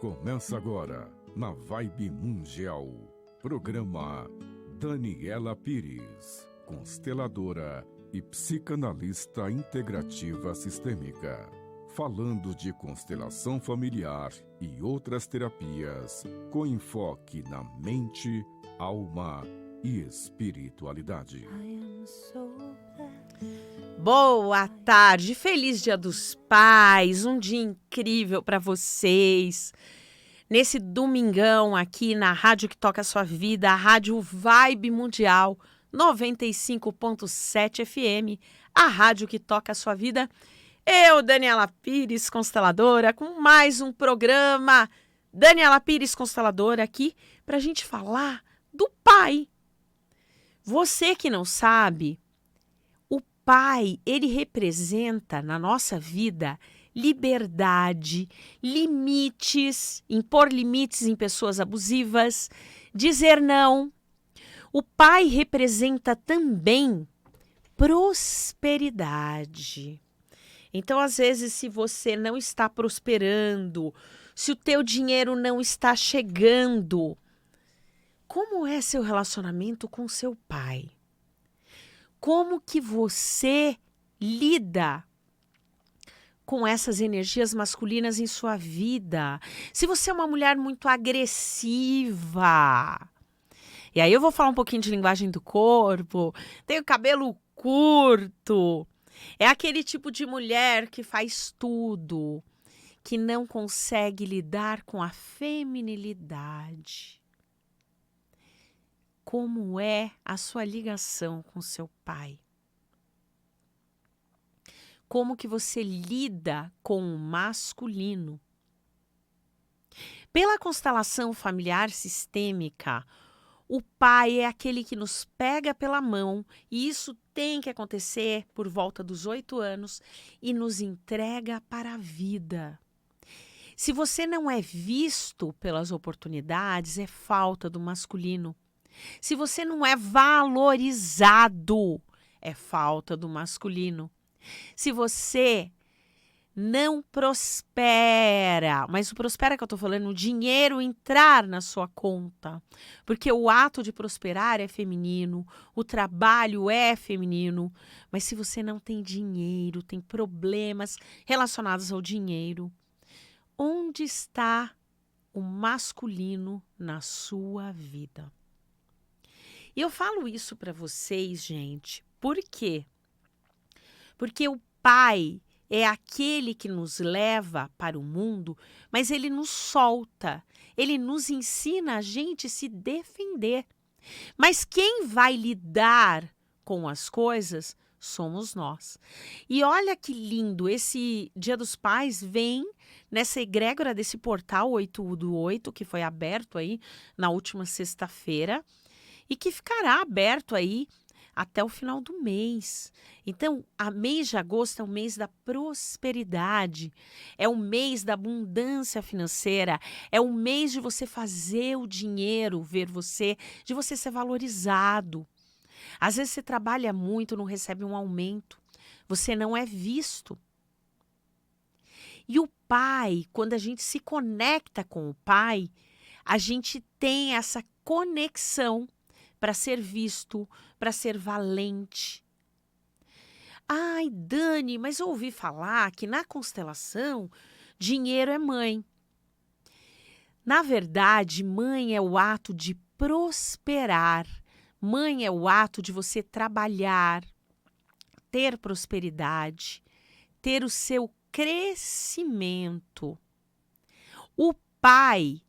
Começa agora, na Vibe Mundial, programa Daniela Pires, consteladora e psicanalista integrativa sistêmica, falando de constelação familiar e outras terapias com enfoque na mente, alma e espiritualidade. Boa tarde, feliz Dia dos Pais, um dia incrível para vocês. Nesse domingão aqui na Rádio que Toca a Sua Vida, a Rádio Vibe Mundial 95.7 FM, a Rádio que Toca a Sua Vida. Eu, Daniela Pires, consteladora, com mais um programa Daniela Pires, consteladora, aqui para a gente falar do pai. Você que não sabe, pai, ele representa na nossa vida liberdade, limites, impor limites em pessoas abusivas, dizer não. O pai representa também prosperidade. Então, às vezes, se você não está prosperando, se o teu dinheiro não está chegando, como é seu relacionamento com seu pai? Como que você lida com essas energias masculinas em sua vida? Se você é uma mulher muito agressiva, e aí eu vou falar um pouquinho de linguagem do corpo, tem o cabelo curto, é aquele tipo de mulher que faz tudo, que não consegue lidar com a feminilidade. Como é a sua ligação com seu pai? Como que você lida com o masculino? Pela constelação familiar sistêmica, o pai é aquele que nos pega pela mão, e isso tem que acontecer por volta dos 8 anos, e nos entrega para a vida. Se você não é visto pelas oportunidades, é falta do masculino. Se você não é valorizado, é falta do masculino. Se você não prospera, mas o prospera que eu estou falando, o dinheiro entrar na sua conta, porque o ato de prosperar é feminino, o trabalho é feminino, mas se você não tem dinheiro, tem problemas relacionados ao dinheiro, onde está o masculino na sua vida? E eu falo isso para vocês, gente, por quê? Porque o pai é aquele que nos leva para o mundo, mas ele nos solta, ele nos ensina a gente se defender. Mas quem vai lidar com as coisas somos nós. E olha que lindo, esse Dia dos Pais vem nessa egrégora desse portal 8/8, que foi aberto aí na última sexta-feira, e que ficará aberto aí até o final do mês. Então, o mês de agosto é o mês da prosperidade, é o mês da abundância financeira, é o mês de você fazer o dinheiro ver você, de você ser valorizado. Às vezes você trabalha muito, não recebe um aumento, você não é visto. E o pai, quando a gente se conecta com o pai, a gente tem essa conexão para ser visto, para ser valente. Ai, Dani, mas eu ouvi falar que na constelação, dinheiro é mãe. Na verdade, mãe é o ato de prosperar. Mãe é o ato de você trabalhar, ter prosperidade, ter o seu crescimento. O pai,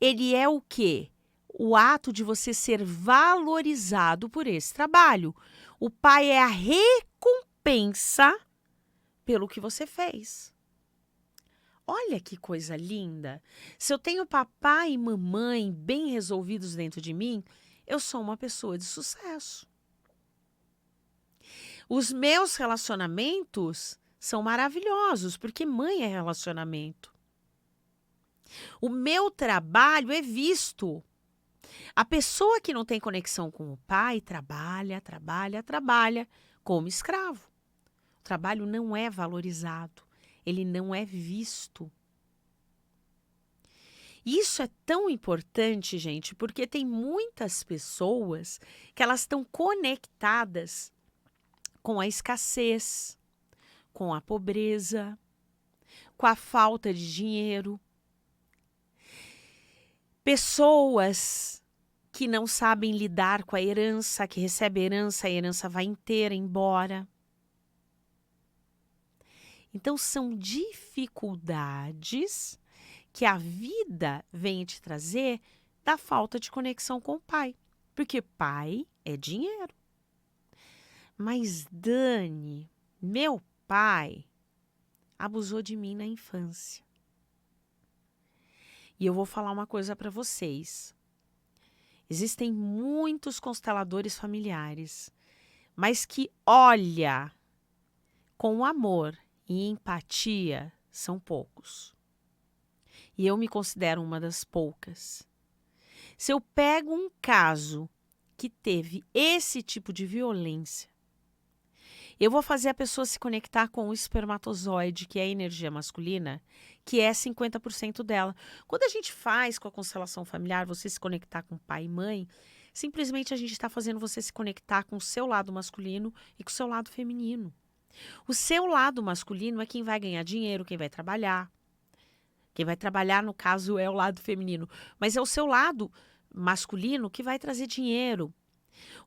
ele é o quê? O ato de você ser valorizado por esse trabalho. O pai é a recompensa pelo que você fez. Olha que coisa linda. Se eu tenho papai e mamãe bem resolvidos dentro de mim, eu sou uma pessoa de sucesso. Os meus relacionamentos são maravilhosos, porque mãe é relacionamento. O meu trabalho é visto. A pessoa que não tem conexão com o pai trabalha como escravo. O trabalho não é valorizado, ele não é visto. Isso é tão importante, gente, porque tem muitas pessoas que elas estão conectadas com a escassez, com a pobreza, com a falta de dinheiro. Pessoas que não sabem lidar com a herança, que recebe a herança vai inteira embora. Então, são dificuldades que a vida vem te trazer da falta de conexão com o pai. Porque pai é dinheiro. Mas, Dani, meu pai abusou de mim na infância. E eu vou falar uma coisa para vocês. Existem muitos consteladores familiares, mas que olha com amor e empatia são poucos. E eu me considero uma das poucas. Se eu pego um caso que teve esse tipo de violência, eu vou fazer a pessoa se conectar com o espermatozoide, que é a energia masculina, que é 50% dela. Quando a gente faz com a constelação familiar, você se conectar com pai e mãe, simplesmente a gente está fazendo você se conectar com o seu lado masculino e com o seu lado feminino. O seu lado masculino é quem vai ganhar dinheiro, quem vai trabalhar. Quem vai trabalhar, no caso, é o lado feminino. Mas é o seu lado masculino que vai trazer dinheiro.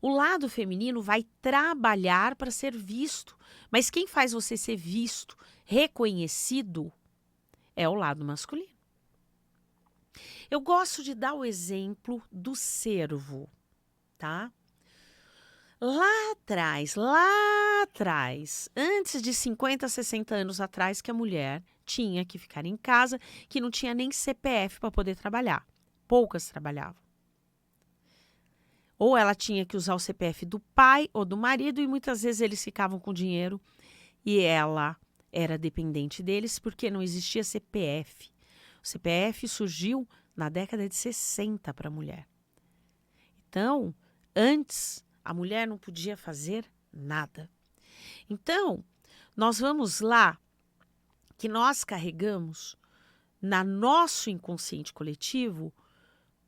O lado feminino vai trabalhar para ser visto. Mas quem faz você ser visto, reconhecido, é o lado masculino. Eu gosto de dar o exemplo do cervo, tá? Lá atrás, antes de 50, 60 anos atrás, que a mulher tinha que ficar em casa, que não tinha nem CPF para poder trabalhar. Poucas trabalhavam. Ou ela tinha que usar o CPF do pai ou do marido e muitas vezes eles ficavam com dinheiro e ela era dependente deles porque não existia CPF. O CPF surgiu na década de 60 para a mulher. Então, antes, a mulher não podia fazer nada. Então, nós vamos lá que nós carregamos na nosso inconsciente coletivo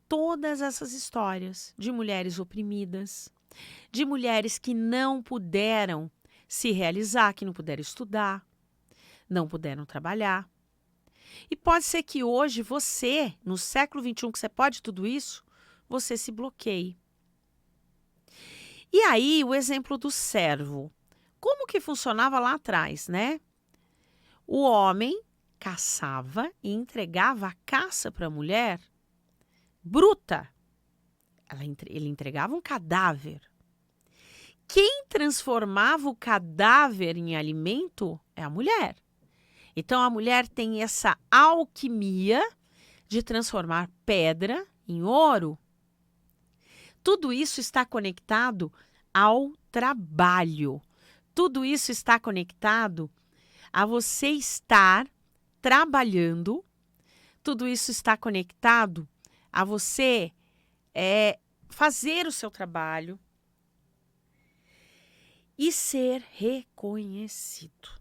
todas essas histórias de mulheres oprimidas, de mulheres que não puderam se realizar, que não puderam estudar, não puderam trabalhar. E pode ser que hoje você, no século XXI, que você pode tudo isso, você se bloqueie. E aí, o exemplo do servo. Como que funcionava lá atrás, né? O homem caçava e entregava a caça para a mulher bruta. Ele entregava um cadáver. Quem transformava o cadáver em alimento é a mulher. Então, a mulher tem essa alquimia de transformar pedra em ouro. Tudo isso está conectado ao trabalho. Tudo isso está conectado a você estar trabalhando. Tudo isso está conectado a você fazer o seu trabalho e ser reconhecido.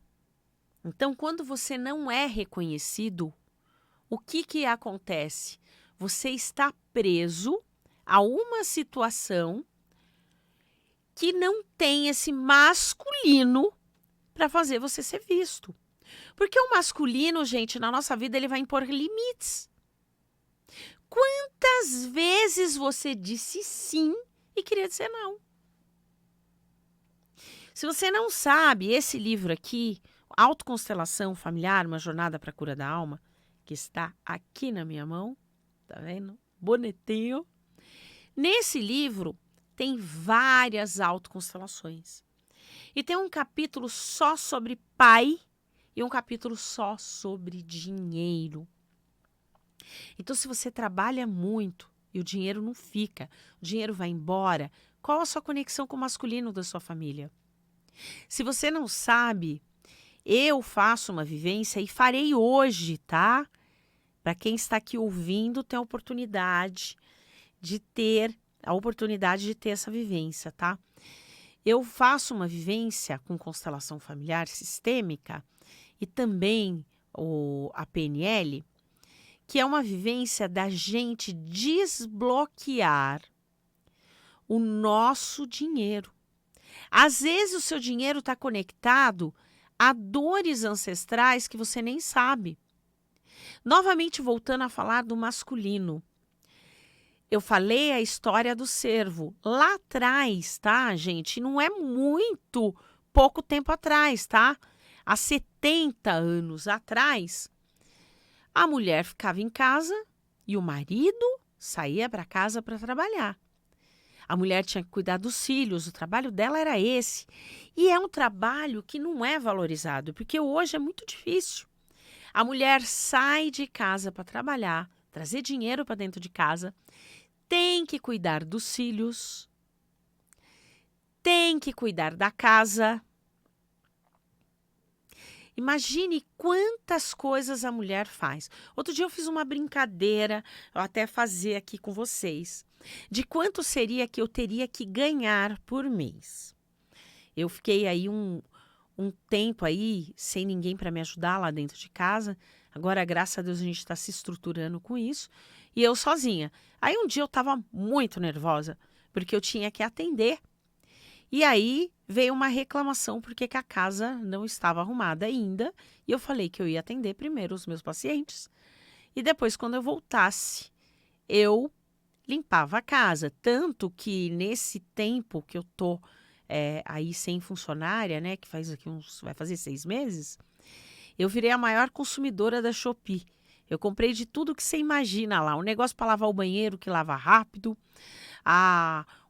Então, quando você não é reconhecido, o que acontece? Você está preso a uma situação que não tem esse masculino para fazer você ser visto. Porque o masculino, gente, na nossa vida, ele vai impor limites. Quantas vezes você disse sim e queria dizer não? Se você não sabe, esse livro aqui, Autoconstelação Familiar, uma jornada para a cura da alma, que está aqui na minha mão, tá vendo? Bonitinho. Nesse livro tem várias autoconstelações. E tem um capítulo só sobre pai e um capítulo só sobre dinheiro. Então, se você trabalha muito e o dinheiro não fica, o dinheiro vai embora, qual a sua conexão com o masculino da sua família? Se você não sabe, eu faço uma vivência e farei hoje, tá? Para quem está aqui ouvindo, tem a oportunidade de ter essa vivência, tá? Eu faço uma vivência com constelação familiar sistêmica e também a PNL, que é uma vivência da gente desbloquear o nosso dinheiro. Às vezes o seu dinheiro está conectado a dores ancestrais que você nem sabe. Novamente voltando a falar do masculino. Eu falei a história do cervo. Lá atrás, tá, gente? Não é muito pouco tempo atrás, tá? Há 70 anos atrás, a mulher ficava em casa e o marido saía para casa para trabalhar. A mulher tinha que cuidar dos filhos, o trabalho dela era esse. E é um trabalho que não é valorizado, porque hoje é muito difícil. A mulher sai de casa para trabalhar, trazer dinheiro para dentro de casa, tem que cuidar dos filhos, tem que cuidar da casa. Imagine quantas coisas a mulher faz. Outro dia eu fiz uma brincadeira, eu até fazer aqui com vocês, de quanto seria que eu teria que ganhar por mês. Eu fiquei aí um tempo aí sem ninguém para me ajudar lá dentro de casa. Agora, graças a Deus, a gente está se estruturando com isso. E eu sozinha. Aí um dia eu estava muito nervosa, porque eu tinha que atender. E aí veio uma reclamação porque que a casa não estava arrumada ainda. E eu falei que eu ia atender primeiro os meus pacientes. E depois, quando eu voltasse, eu limpava a casa. Tanto que nesse tempo que eu tô aí sem funcionária, né? Que faz aqui vai fazer 6 meses, eu virei a maior consumidora da Shopee. Eu comprei de tudo que você imagina lá. Um negócio para lavar o banheiro que lava rápido.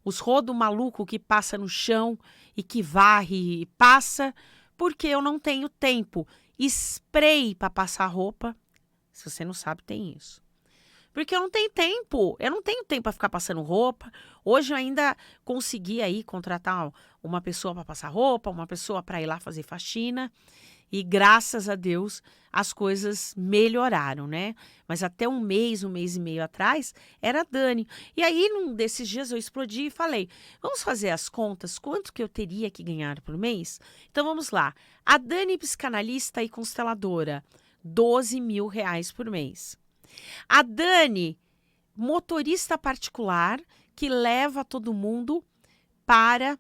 Os rodos maluco que passa no chão e que varre e passa. Porque eu não tenho tempo. Spray para passar roupa. Se você não sabe, tem isso. Porque eu não tenho tempo. Eu não tenho tempo para ficar passando roupa. Hoje eu ainda consegui aí contratar uma pessoa para passar roupa, uma pessoa para ir lá fazer faxina. E graças a Deus as coisas melhoraram, né? Mas até um mês e meio atrás, era a Dani. E aí, num desses dias, eu explodi e falei, vamos fazer as contas, quanto que eu teria que ganhar por mês? Então, vamos lá. A Dani, psicanalista e consteladora, R$ 12.000 por mês. A Dani, motorista particular, que leva todo mundo para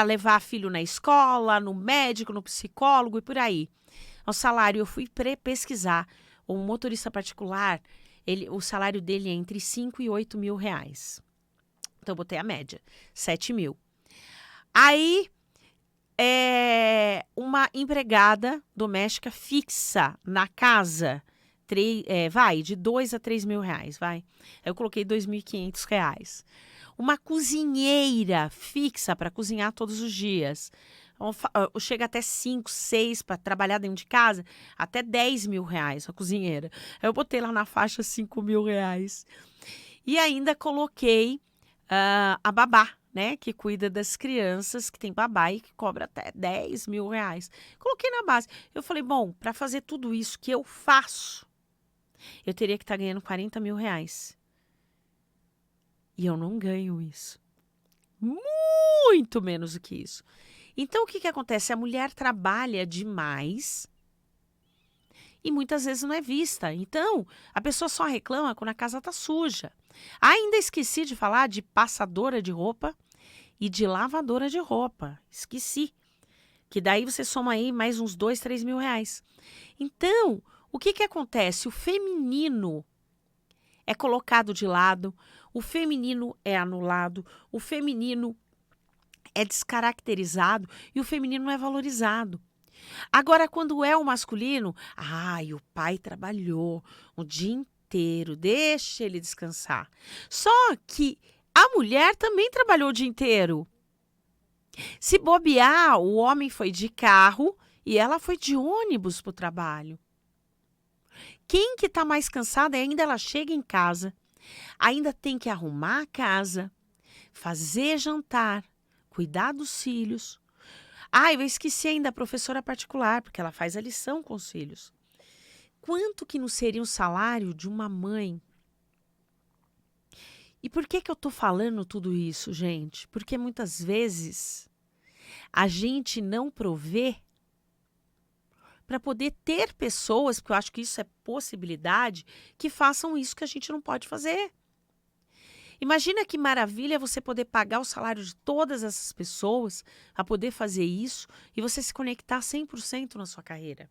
levar filho na escola, no médico, no psicólogo e por aí. O salário, eu fui pesquisar. O motorista particular, o salário dele é entre 5 e 8 mil reais. Então, eu botei a média, 7 mil. Aí, uma empregada doméstica fixa na casa, vai de 2 a 3 mil reais, vai. Eu coloquei 2.500 reais. Uma cozinheira fixa para cozinhar todos os dias. Chega até 5, 6 para trabalhar dentro de casa, até 10 mil reais a cozinheira. Eu botei lá na faixa 5 mil reais. E ainda coloquei a babá, né? Que cuida das crianças, que tem babá e que cobra até 10 mil reais. Coloquei na base. Eu falei, bom, para fazer tudo isso que eu faço, eu teria que estar ganhando 40 mil reais. E eu não ganho isso. Muito menos do que isso. Então, o que acontece? A mulher trabalha demais e muitas vezes não é vista. Então, a pessoa só reclama quando a casa está suja. Ainda esqueci de falar de passadora de roupa e de lavadora de roupa. Esqueci. Que daí você soma aí mais uns 2, 3 mil reais. Então, o que acontece? O feminino é colocado de lado, o feminino é anulado, o feminino é descaracterizado e o feminino não é valorizado. Agora, quando é o masculino, o pai trabalhou o dia inteiro, deixa ele descansar. Só que a mulher também trabalhou o dia inteiro. Se bobear, o homem foi de carro e ela foi de ônibus para o trabalho. Quem que está mais cansada ainda ela chega em casa, ainda tem que arrumar a casa, fazer jantar, cuidar dos filhos. Eu esqueci ainda a professora particular, porque ela faz a lição com os filhos. Quanto que não seria o salário de uma mãe? E por que eu estou falando tudo isso, gente? Porque muitas vezes a gente não provê para poder ter pessoas, porque eu acho que isso é possibilidade, que façam isso que a gente não pode fazer. Imagina que maravilha você poder pagar o salário de todas essas pessoas a poder fazer isso e você se conectar 100% na sua carreira.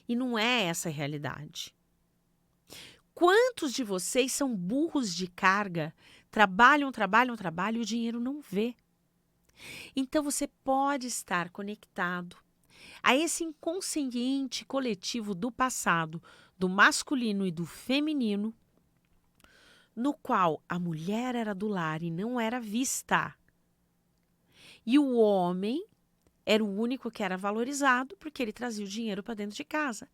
E não é essa a realidade. Quantos de vocês são burros de carga, trabalham e o dinheiro não vê? Então você pode estar conectado a esse inconsciente coletivo do passado, do masculino e do feminino, no qual a mulher era do lar e não era vista. E o homem era o único que era valorizado porque ele trazia o dinheiro para dentro de casa.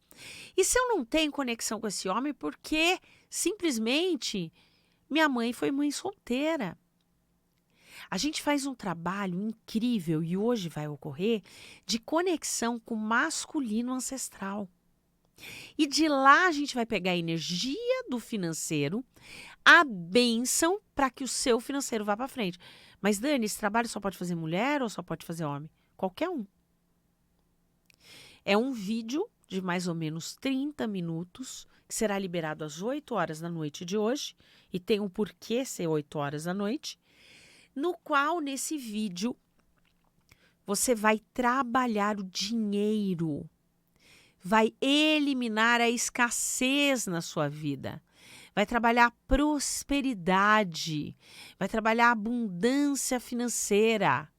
E se eu não tenho conexão com esse homem, porque simplesmente minha mãe foi mãe solteira. A gente faz um trabalho incrível e hoje vai ocorrer de conexão com o masculino ancestral. E de lá a gente vai pegar a energia do financeiro, a bênção para que o seu financeiro vá para frente. Mas, Dani, esse trabalho só pode fazer mulher ou só pode fazer homem? Qualquer um. É um vídeo de mais ou menos 30 minutos, que será liberado às 8 horas da noite de hoje, e tem um porquê ser 8 horas da noite, no qual, nesse vídeo, você vai trabalhar o dinheiro, vai eliminar a escassez na sua vida, vai trabalhar a prosperidade, vai trabalhar a abundância financeira,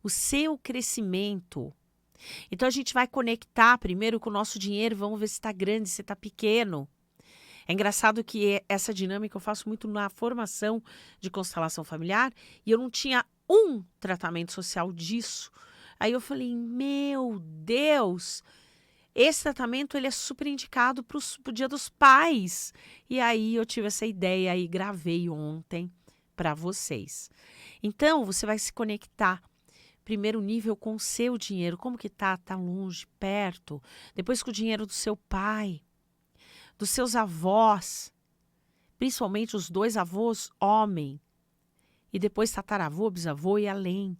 o seu crescimento. Então, a gente vai conectar primeiro com o nosso dinheiro, vamos ver se está grande, se está pequeno. É engraçado que essa dinâmica eu faço muito na formação de constelação familiar e eu não tinha um tratamento social disso. Aí eu falei, meu Deus, esse tratamento ele é super indicado para o Dia dos Pais. E aí eu tive essa ideia e gravei ontem para vocês. Então, você vai se conectar primeiro nível com o seu dinheiro. Como que tá? Tá longe, perto. Depois com o dinheiro do seu pai, dos seus avós, principalmente os 2 avós homem. E depois tataravô, bisavô e além.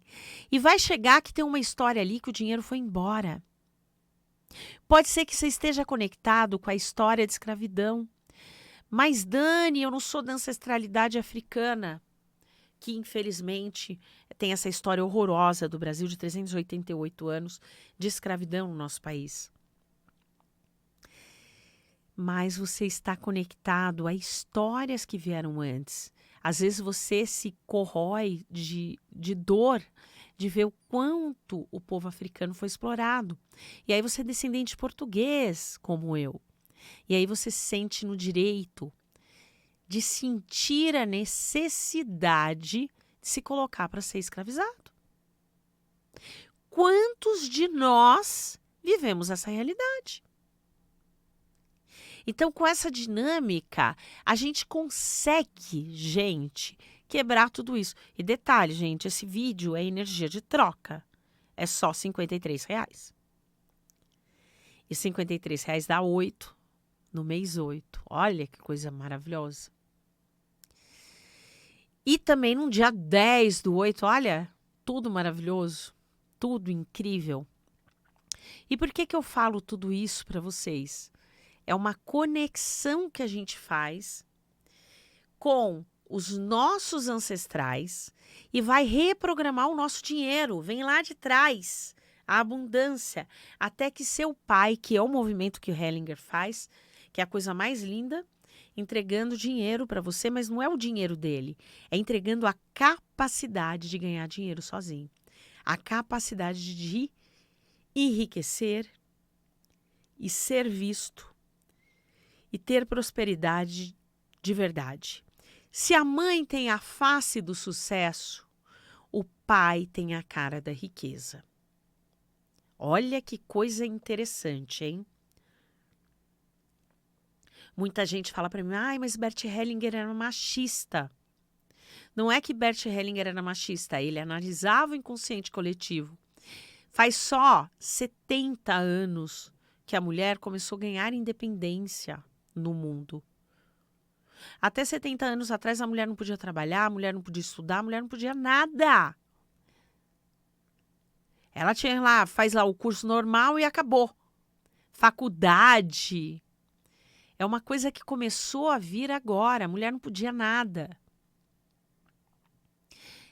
E vai chegar que tem uma história ali que o dinheiro foi embora. Pode ser que você esteja conectado com a história de escravidão. Mas, Dani, eu não sou da ancestralidade africana, que infelizmente tem essa história horrorosa do Brasil de 388 anos de escravidão no nosso país. Mas você está conectado a histórias que vieram antes. Às vezes você se corrói de dor de ver o quanto o povo africano foi explorado. E aí você é descendente português, como eu. E aí você se sente no direito de sentir a necessidade de se colocar para ser escravizado. Quantos de nós vivemos essa realidade? Então, com essa dinâmica, a gente consegue, gente, quebrar tudo isso. E detalhe, gente, esse vídeo é energia de troca. É só R$ 53. E R$ 53 dá 8 no mês 8. Olha que coisa maravilhosa. E também no dia 10 do 8, olha, tudo maravilhoso, tudo incrível. E por que eu falo tudo isso para vocês? É uma conexão que a gente faz com os nossos ancestrais e vai reprogramar o nosso dinheiro. Vem lá de trás, a abundância, até que seu pai, que é o movimento que o Hellinger faz, que é a coisa mais linda, entregando dinheiro para você, mas não é o dinheiro dele, é entregando a capacidade de ganhar dinheiro sozinho, a capacidade de enriquecer e ser visto e ter prosperidade de verdade. Se a mãe tem a face do sucesso, o pai tem a cara da riqueza. Olha que coisa interessante, hein? Muita gente fala para mim, mas Bert Hellinger era machista. Não é que Bert Hellinger era machista, ele analisava o inconsciente coletivo. Faz só 70 anos que a mulher começou a ganhar independência no mundo. Até 70 anos atrás, a mulher não podia trabalhar, a mulher não podia estudar, a mulher não podia nada. Ela tinha lá, faz lá o curso normal e acabou. Faculdade é uma coisa que começou a vir agora. A mulher não podia nada.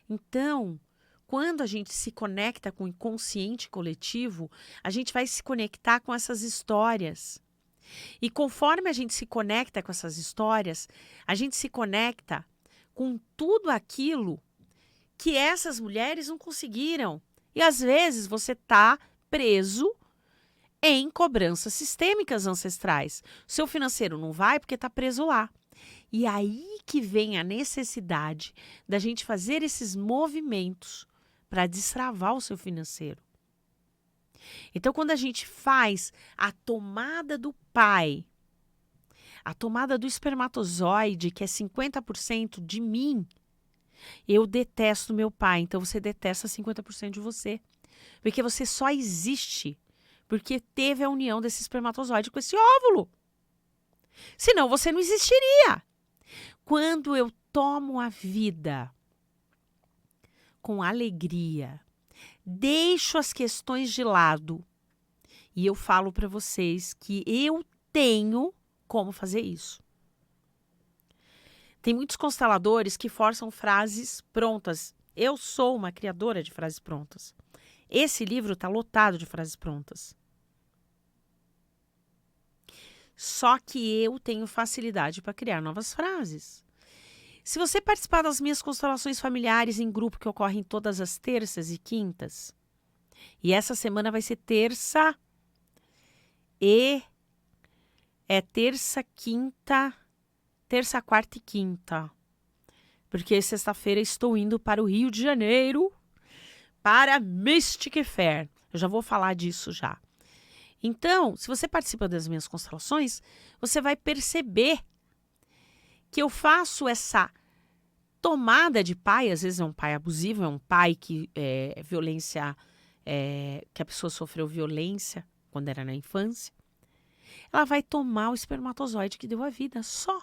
Então, quando a gente se conecta com o inconsciente coletivo, a gente vai se conectar com essas histórias. E conforme a gente se conecta com essas histórias, a gente se conecta com tudo aquilo que essas mulheres não conseguiram. E às vezes você está preso em cobranças sistêmicas ancestrais. O seu financeiro não vai porque está preso lá. E aí que vem a necessidade da gente fazer esses movimentos para destravar o seu financeiro. Então, quando a gente faz a tomada do pai, a tomada do espermatozoide, que é 50% de mim, eu detesto meu pai, então você detesta 50% de você. Porque você só existe porque teve a união desse espermatozoide com esse óvulo. Senão você não existiria. Quando eu tomo a vida com alegria, deixo as questões de lado e eu falo para vocês que eu tenho como fazer isso. Tem muitos consteladores que forçam frases prontas. Eu sou uma criadora de frases prontas. Esse livro está lotado de frases prontas. Só que eu tenho facilidade para criar novas frases. Se você participar das minhas constelações familiares em grupo que ocorrem todas as terças e quintas, e essa semana vai ser terça, quarta e quinta. Porque sexta-feira estou indo para o Rio de Janeiro para Mystic Fair. Eu já vou falar disso já. Então, se você participa das minhas constelações, você vai perceber que eu faço essa tomada de pai. Às vezes é um pai abusivo, é um pai que que a pessoa sofreu violência quando era na infância. Ela vai tomar o espermatozoide que deu a vida, só.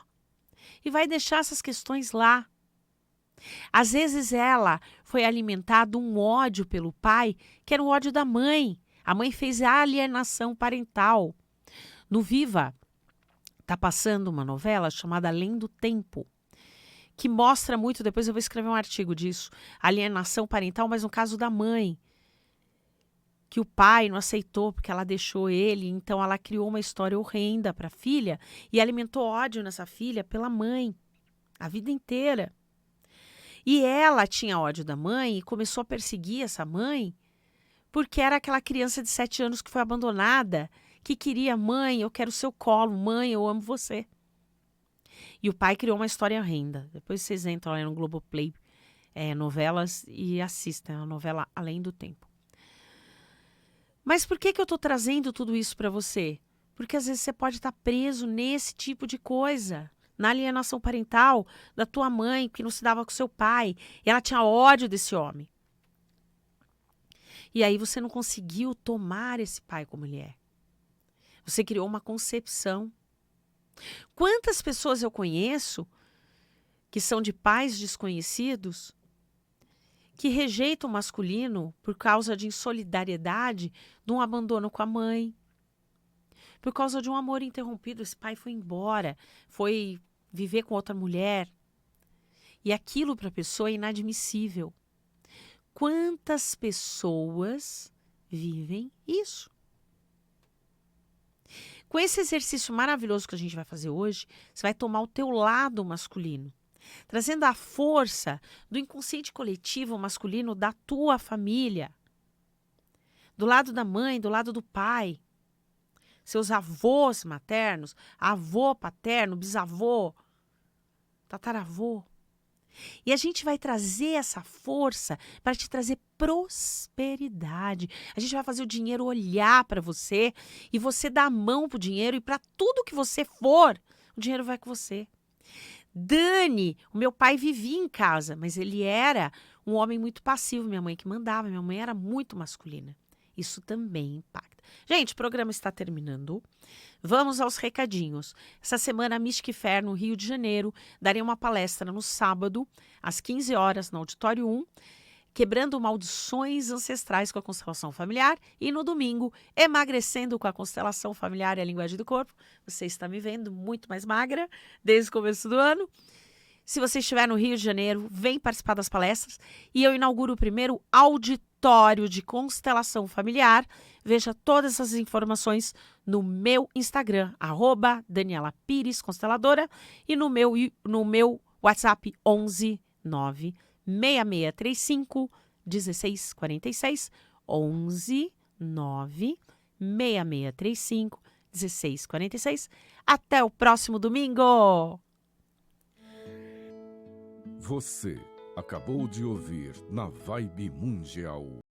E vai deixar essas questões lá. Às vezes ela foi alimentada um ódio pelo pai, que era o ódio da mãe. A mãe fez a alienação parental. No Viva, está passando uma novela chamada Além do Tempo, que mostra muito, depois eu vou escrever um artigo disso, alienação parental, mas no caso da mãe, que o pai não aceitou porque ela deixou ele, então ela criou uma história horrenda para a filha e alimentou ódio nessa filha pela mãe, a vida inteira. E ela tinha ódio da mãe e começou a perseguir essa mãe porque era aquela criança de 7 anos que foi abandonada, que queria: mãe, eu quero o seu colo, mãe, eu amo você. E o pai criou uma história horrenda. Depois vocês entram lá no Globoplay, novelas, e assistem a novela Além do Tempo. Mas por que eu estou trazendo tudo isso para você? Porque às vezes você pode estar preso nesse tipo de coisa. Na alienação parental da tua mãe, que não se dava com seu pai. E ela tinha ódio desse homem. E aí você não conseguiu tomar esse pai como ele é. Você criou uma concepção. Quantas pessoas eu conheço que são de pais desconhecidos que rejeitam o masculino por causa de insolidariedade, de um abandono com a mãe, por causa de um amor interrompido. Esse pai foi embora, foi viver com outra mulher. E aquilo para a pessoa é inadmissível. Quantas pessoas vivem isso? Com esse exercício maravilhoso que a gente vai fazer hoje, você vai tomar o teu lado masculino, trazendo a força do inconsciente coletivo masculino da tua família, do lado da mãe, do lado do pai, seus avós maternos, avô paterno, bisavô, tataravô. E a gente vai trazer essa força para te trazer prosperidade. A gente vai fazer o dinheiro olhar para você e você dar a mão para o dinheiro, e para tudo que você for, o dinheiro vai com você. Dani, o meu pai vivia em casa, mas ele era um homem muito passivo. Minha mãe que mandava, minha mãe era muito masculina. Isso também impacta. Gente, o programa está terminando. Vamos aos recadinhos. Essa semana, a Mystic Fair, no Rio de Janeiro, darei uma palestra no sábado, às 15 horas, no Auditório 1. quebrando maldições ancestrais com a constelação familiar. E no domingo, emagrecendo com a constelação familiar e a linguagem do corpo. Você está me vendo muito mais magra desde o começo do ano. Se você estiver no Rio de Janeiro, vem participar das palestras. E eu inauguro o primeiro auditório de constelação familiar. Veja todas essas informações no meu Instagram, @DanielaPiresConsteladora, e no meu WhatsApp 11 9 6635 1646, 11 9 6635 1646. Até o próximo domingo! Você acabou de ouvir na Vibe Mundial